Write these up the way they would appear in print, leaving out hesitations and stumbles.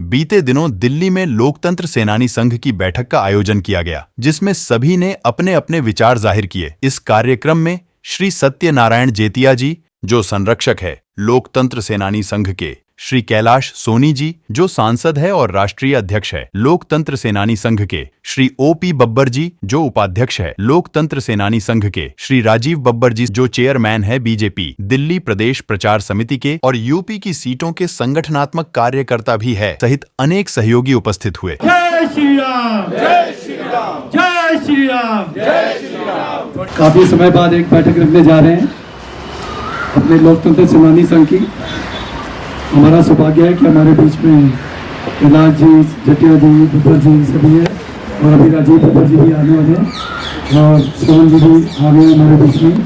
बीते दिनों दिल्ली में लोकतंत्र सेनानी संघ की बैठक का आयोजन किया गया, जिसमें सभी ने अपने अपने विचार जाहिर किए। इस कार्यक्रम में श्री सत्यनारायण जेतिया जी, जो संरक्षक है लोकतंत्र सेनानी संघ के, श्री कैलाश सोनी जी, जो सांसद है और राष्ट्रीय अध्यक्ष है लोकतंत्र सेनानी संघ के, श्री ओपी बब्बर जी, जो उपाध्यक्ष है लोकतंत्र सेनानी संघ के, श्री राजीव बब्बर जी, जो चेयरमैन है बीजेपी दिल्ली प्रदेश प्रचार समिति के और यूपी की सीटों के संगठनात्मक कार्यकर्ता भी है, सहित अनेक सहयोगी उपस्थित हुए। जय श्री राम, जय श्री राम, जय श्री राम, जय श्री राम। काफी समय बाद एक बैठक रखने जा रहे हैं अपने लोकतंत्र सेनानी संघ की। हमारा सौभाग्य है कि हमारे बीच में कैलाश जी, जटिया जी, बब्बर जी सभी है और अभी राजीव बब्बर जी भी आने वाले हैं और सोहन जी भी आ गए हमारे बीच में।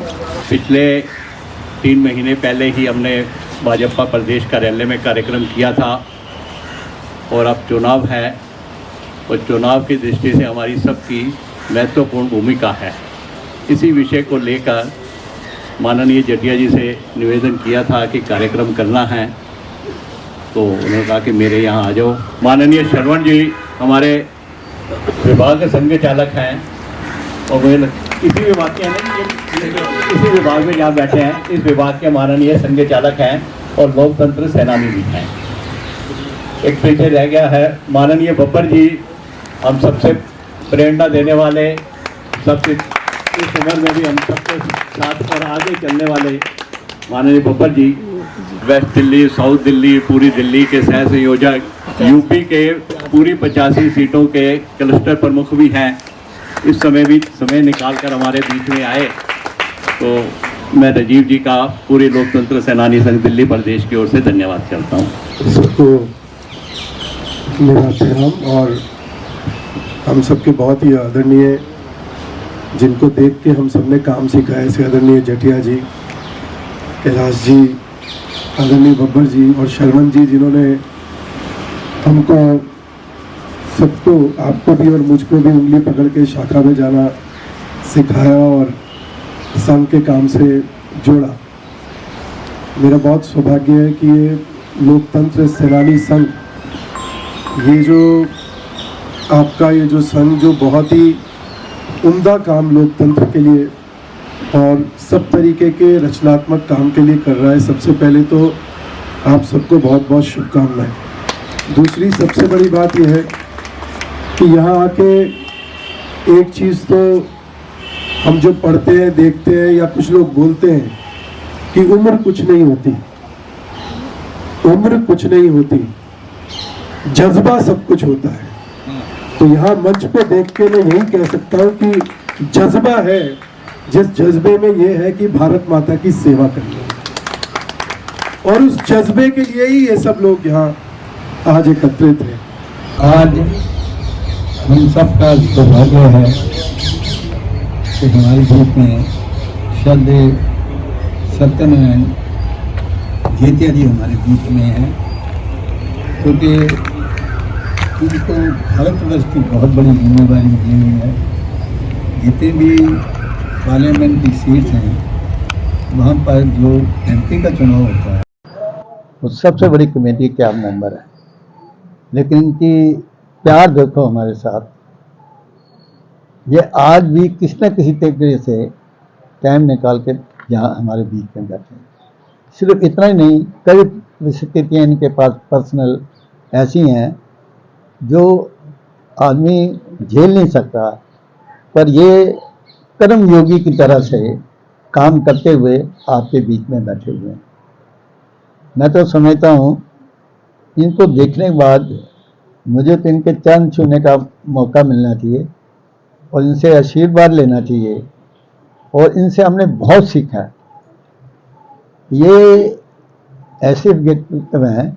पिछले 3 महीने पहले ही हमने भाजपा प्रदेश कार्यालय में कार्यक्रम किया था और अब चुनाव है और चुनाव की दृष्टि से हमारी सबकी महत्वपूर्ण भूमिका है। इसी विषय को लेकर माननीय जटिया जी से निवेदन किया था कि कार्यक्रम करना है, तो उन्होंने कहा कि मेरे यहाँ आ जाओ। माननीय श्रवण जी हमारे विभाग के संघ चालक हैं और वे इसी विभाग के इसी विभाग में जहाँ बैठे हैं इस विभाग के माननीय संघ चालक हैं और लोकतंत्र सेनानी भी हैं। एक पीछे रह गया है माननीय बब्बर जी, हम सबसे प्रेरणा देने वाले, सबसे इस उम्र में भी हम सबके साथ और आगे चलने वाले माननीय बब्बर जी, वेस्ट दिल्ली, साउथ दिल्ली, पूरी दिल्ली के सह संयोजक, यूपी के पूरी 85 सीटों के क्लस्टर प्रमुख भी हैं। इस समय भी समय निकाल कर हमारे बीच में आए, तो मैं राजीव जी का पूरी लोकतंत्र सेनानी संघ दिल्ली प्रदेश की ओर से धन्यवाद करता हूँ। सबको मेरा प्रणाम और हम सबके बहुत ही आदरणीय, जिनको देख के हम सबने काम सीखा है, ऐसे आदरणीय जटिया जी, कैलाश जी, आदरणीय बब्बर जी और शर्मन जी, जिन्होंने हमको सबको, आपको भी और मुझको भी उंगली पकड़ के शाखा में जाना सिखाया और संघ के काम से जोड़ा। मेरा बहुत सौभाग्य है कि ये लोकतंत्र सेनानी संघ, ये जो आपका ये जो संघ जो बहुत ही उम्दा काम लोकतंत्र के लिए और सब तरीके के रचनात्मक काम के लिए कर रहा है। सबसे पहले तो आप सबको बहुत बहुत शुभकामनाएं। दूसरी सबसे बड़ी बात यह है कि यहाँ आके एक चीज़ तो हम जो पढ़ते हैं, देखते हैं या कुछ लोग बोलते हैं कि उम्र कुछ नहीं होती, उम्र कुछ नहीं होती, जज्बा सब कुछ होता है। तो यहाँ मंच पे देख के मैं यही कह सकता हूँ कि जज्बा है, जिस जज्बे में ये है कि भारत माता की सेवा करनी है और उस जज्बे के लिए ही ये सब लोग यहाँ आज एकत्रित हैं। आज हम सबका सौभाग्य है कि हमारे बीच में श्रद्धेय सत्यनारायण जेतिया जी हमारे बीच में हैं, क्योंकि इनको भारतवर्ष की बहुत बड़ी जिम्मेदारी दी हुई है। जितने भी पार्लियामेंट्री सीट्स हैं वहाँ पर जो एमपी का चुनाव होता है वो सबसे बड़ी कमेटी के आप मेंबर हैं, लेकिन इनकी प्यार देखो हमारे साथ। ये आज भी किसी न किसी तरीके से टाइम निकाल के यहाँ हमारे बीच में बैठे हैं। सिर्फ इतना ही नहीं, कई स्थितियाँ इनके पास पर्सनल ऐसी हैं जो आदमी झेल नहीं सकता, पर ये कर्म योगी की तरह से काम करते हुए आपके बीच में बैठे हुए हैं। मैं तो समझता हूँ इनको देखने के बाद मुझे तो इनके चरण छूने का मौका मिलना चाहिए और इनसे आशीर्वाद लेना चाहिए और इनसे हमने बहुत सीखा है। ये ऐसे व्यक्तित्व हैं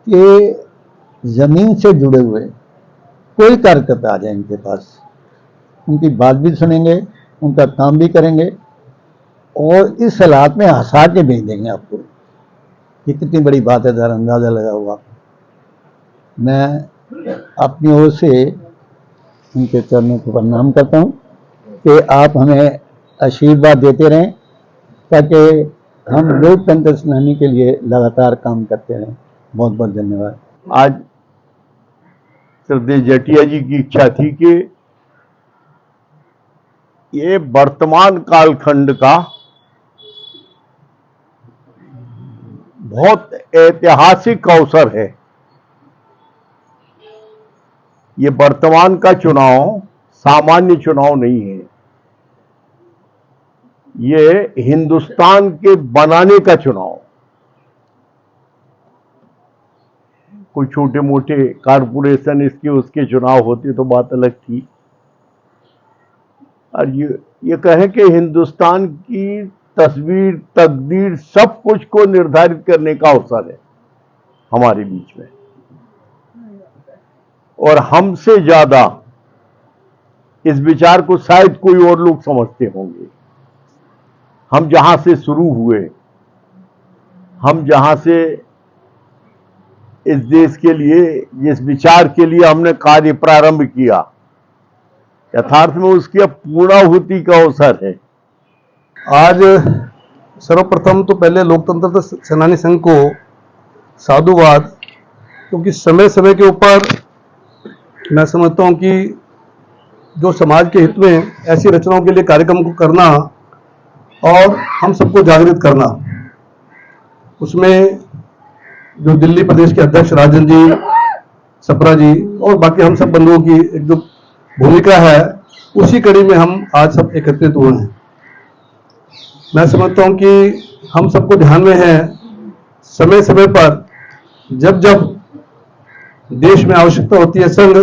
कि ज़मीन से जुड़े हुए कोई कार्यकर्ता आ जाए इनके पास, उनकी बात भी सुनेंगे, उनका काम भी करेंगे और इस हालात में हंसा के भेज देंगे आपको। ये कितनी बड़ी बात है, जरा अंदाज़ा लगा हुआ। मैं अपनी ओर से उनके चरणों को प्रणाम करता हूँ कि आप हमें आशीर्वाद देते रहें ताकि हम लोकतंत्र सेनानी के लिए लगातार काम करते रहें। बहुत बहुत धन्यवाद। आज श्रद्धेय जेठिया जी की इच्छा थी कि ये वर्तमान कालखंड का बहुत ऐतिहासिक अवसर है। ये वर्तमान का चुनाव सामान्य चुनाव नहीं है, ये हिंदुस्तान के बनाने का चुनाव। कोई छोटे मोटे कारपोरेशन इसके उसके चुनाव होते तो बात अलग थी, और ये कहें कि हिंदुस्तान की तस्वीर तकदीर सब कुछ को निर्धारित करने का अवसर है हमारे बीच में। और हमसे ज्यादा इस विचार को शायद कोई और लोग समझते होंगे। हम जहां से शुरू हुए, हम जहां से इस देश के लिए जिस विचार के लिए हमने कार्य प्रारंभ किया, यथार्थ में उसकी अब पूर्णाहुति का अवसर है। आज सर्वप्रथम तो पहले लोकतंत्र सेनानी संघ को साधुवाद, क्योंकि समय समय के ऊपर मैं समझता हूं कि जो समाज के हित में ऐसी रचनाओं के लिए कार्यक्रम को करना और हम सबको जागृत करना, उसमें जो दिल्ली प्रदेश के अध्यक्ष राजन जी, सप्रा जी और बाकी हम सब बंधुओं की एक जो भूमिका है, उसी कड़ी में हम आज सब एकत्रित हुए हैं। मैं समझता हूं कि हम सबको ध्यान में है, समय समय पर जब जब देश में आवश्यकता होती है, संघ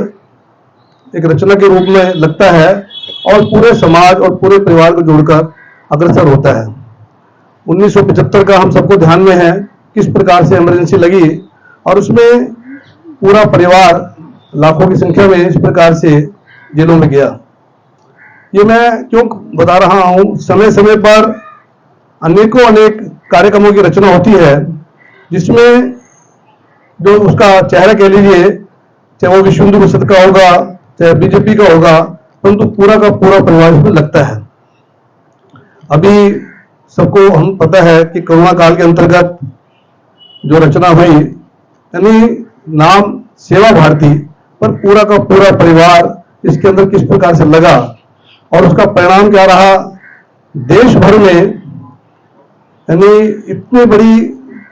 एक रचना के रूप में लगता है और पूरे समाज और पूरे परिवार को जोड़कर अग्रसर होता है। 1975 का हम सबको ध्यान में है, किस प्रकार से इमरजेंसी लगी और उसमें पूरा परिवार लाखों की संख्या में इस प्रकार से जेलों में गया। ये मैं क्यों बता रहा हूं, समय समय पर अनेकों अनेक कार्यक्रमों की रचना होती है, जिसमें जो उसका चेहरा कह लीजिए, चाहे वो विश्व हिंदू परिषद का होगा, चाहे बीजेपी का होगा, परंतु पूरा का पूरा परिवार इसमें लगता है। अभी सबको हम पता है कि कोरोना काल के अंतर्गत जो रचना हुई, यानी नाम सेवा भारती, पर पूरा का पूरा परिवार इसके अंदर किस प्रकार से लगा और उसका परिणाम क्या रहा। देश भर में यानी इतनी बड़ी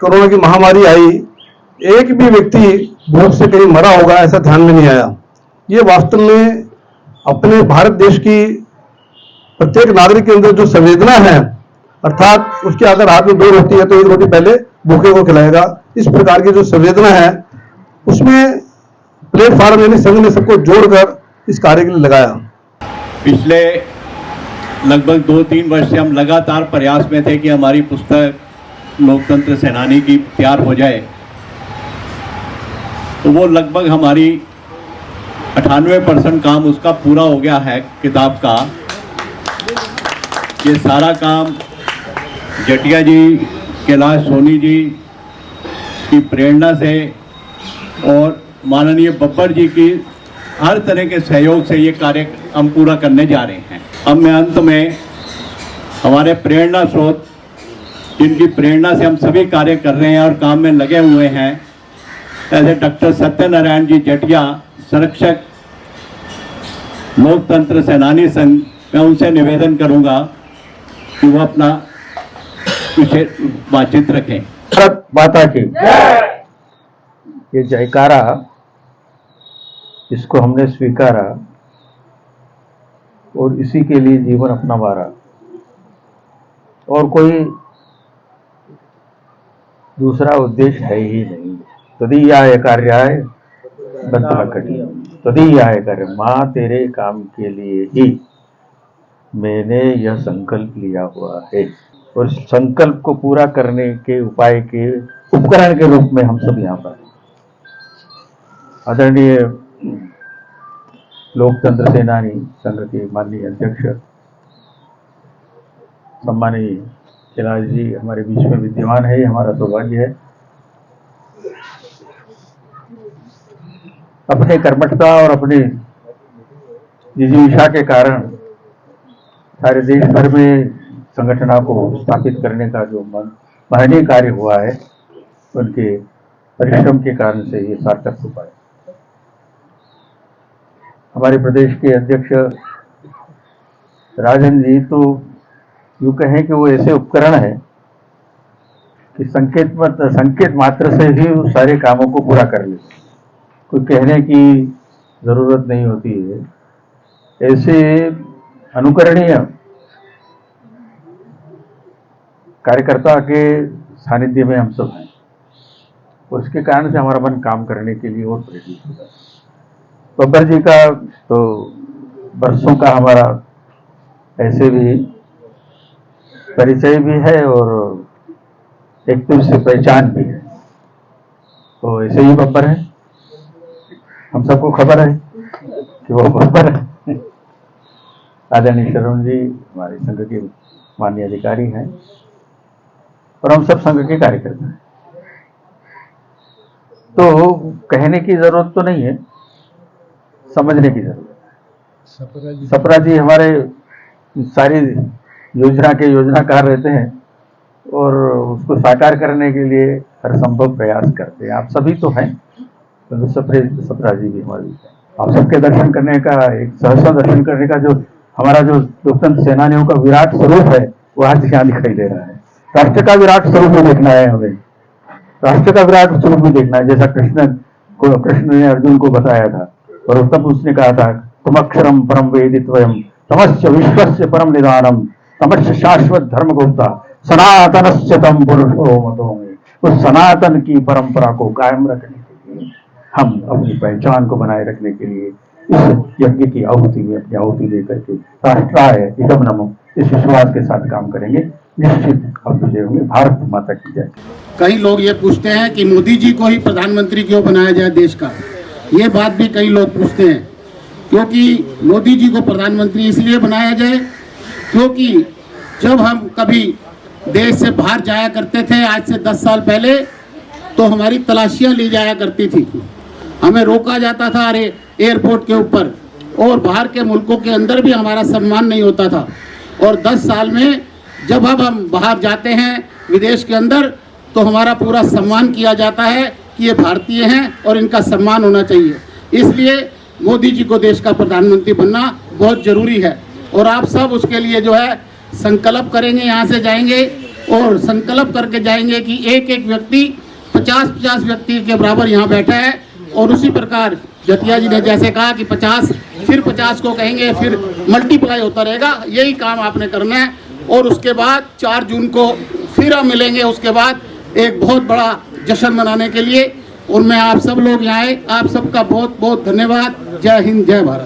कोरोना की महामारी आई, एक भी व्यक्ति भूख से कहीं मरा होगा ऐसा ध्यान में नहीं आया। ये वास्तव में अपने भारत देश की प्रत्येक नागरिक के अंदर जो संवेदना है, अर्थात उसके अगर हाथ में 2 रोटी है तो 1 रोटी पहले भूखे को खिलाएगा, इस प्रकार की जो संवेदना है, उसमें प्लेटफॉर्म यानी संघ ने सबको जोड़कर इस कार्य के लिए लगाया। पिछले लगभग 2-3 वर्ष से हम लगातार प्रयास में थे कि हमारी पुस्तक लोकतंत्र सेनानी की तैयार हो जाए, तो वो लगभग हमारी 98% काम उसका पूरा हो गया है किताब का। ये सारा काम जेठिया जी, कैलाश सोनी जी की प्रेरणा से और माननीय बब्बर जी की हर तरह के सहयोग से ये कार्य हम पूरा करने जा रहे हैं। अब मैं अंत में हमारे प्रेरणा स्रोत, जिनकी प्रेरणा से हम सभी कार्य कर रहे हैं और काम में लगे हुए हैं, ऐसे डॉक्टर सत्यनारायण जी जेठिया, संरक्षक लोकतंत्र सेनानी संघ, मैं उनसे निवेदन करूंगा कि वो अपना विषय बातचीत रखें। भारत माता की ये जयकारा, इसको हमने स्वीकारा और इसी के लिए जीवन अपना वारा, और कोई दूसरा उद्देश्य है ही नहीं। तदीयाय कार्याय बंतलकटी, तदीयाय कार्य, माँ तेरे काम के लिए ही मैंने यह संकल्प लिया हुआ है, और संकल्प को पूरा करने के उपाय के उपकरण के रूप में हम सब यहाँ पर। आदरणीय लोकतंत्र सेनानी संघ के माननीय अध्यक्ष सम्मानीय कैलाश जी हमारे बीच में विद्यमान है, हमारा सौभाग्य है। अपने कर्मठता और अपने जिजीविषा के कारण सारे देश भर में संगठना को स्थापित करने का जो महनीय कार्य हुआ है, उनके परिश्रम के कारण से ये सार्थक हो पाए। हमारे प्रदेश के अध्यक्ष राजन जी तो यूँ कहें कि वो ऐसे उपकरण है कि संकेत मात्र से ही वो सारे कामों को पूरा कर लेते, कोई कहने की जरूरत नहीं होती है। ऐसे अनुकरणीय कार्यकर्ता के सानिध्य में हम सब हैं, और उसके कारण से हमारा मन काम करने के लिए और प्रेरित होता है। बब्बर जी का तो बरसों का हमारा ऐसे भी परिचय भी है और एक तो उससे पहचान भी है, तो ऐसे ही बब्बर है, हम सबको खबर है कि वो बब्बर है। आदरणीय शरण जी हमारे संघ के माननीय अधिकारी हैं और हम सब संघ के कार्यकर्ता हैं, तो कहने की जरूरत तो नहीं है, समझने की जरूरत है। सपरा जी हमारे सारी योजना के योजनाकार रहते हैं और उसको साकार करने के लिए हर संभव प्रयास करते हैं। आप सभी तो हैं, तो सपरा जी भी हमारे हैं। आप सबके दर्शन करने का, एक सहसा दर्शन करने का जो हमारा जो लोकतंत्र सेनानियों का विराट स्वरूप है वो आज यहाँ दिखाई दे रहा है। राष्ट्र का विराट स्वरूप भी देखना है हमें, राष्ट्र का विराट स्वरूप भी देखना है। जैसा कृष्ण ने अर्जुन को बताया था और तब उसने कहा था तुम अक्षरम परम वेदित्वयम् तमस्य विश्वस्य परम निदानम तमस्य शाश्वत धर्म गुप्ता सनातनस्य तम पुरुषो मतो में। उस सनातन की परंपरा को कायम रखने के लिए, हम अपनी पहचान को बनाए रखने के लिए इस यज्ञ की आहुति में अपनी आहुति देकर के राष्ट्राय इदम नमो इस विश्वास के साथ काम करेंगे। निश्चित हम विजय होंगे। भारत माता की जय। कई लोग ये पूछते हैं कि मोदी जी को ही प्रधानमंत्री क्यों बनाया जाए देश का, ये बात भी कई लोग पूछते हैं। क्योंकि मोदी जी को प्रधानमंत्री इसलिए बनाया जाए क्योंकि जब हम कभी देश से बाहर जाया करते थे, आज से 10 साल पहले, तो हमारी तलाशियां ली जाया करती थी, हमें रोका जाता था एयरपोर्ट के ऊपर, और बाहर के मुल्कों के अंदर भी हमारा सम्मान नहीं होता था। और 10 साल में जब अब हम बाहर जाते हैं विदेश के अंदर, तो हमारा पूरा सम्मान किया जाता है कि ये भारतीय हैं और इनका सम्मान होना चाहिए। इसलिए मोदी जी को देश का प्रधानमंत्री बनना बहुत ज़रूरी है। और आप सब उसके लिए जो है संकल्प करेंगे, यहाँ से जाएंगे और संकल्प करके जाएंगे कि एक एक व्यक्ति 50-50 व्यक्ति के बराबर यहाँ बैठा है। और उसी प्रकार जटिया जी ने जैसे कहा कि 50 फिर 50 को कहेंगे, फिर मल्टीप्लाई होता रहेगा, यही काम आपने करना है। और उसके बाद 4 जून को फिर हम मिलेंगे, उसके बाद एक बहुत बड़ा जश्न मनाने के लिए। और मैं आप सब लोग यहाँ आए, आप सबका बहुत बहुत धन्यवाद। जय हिंद, जय भारत।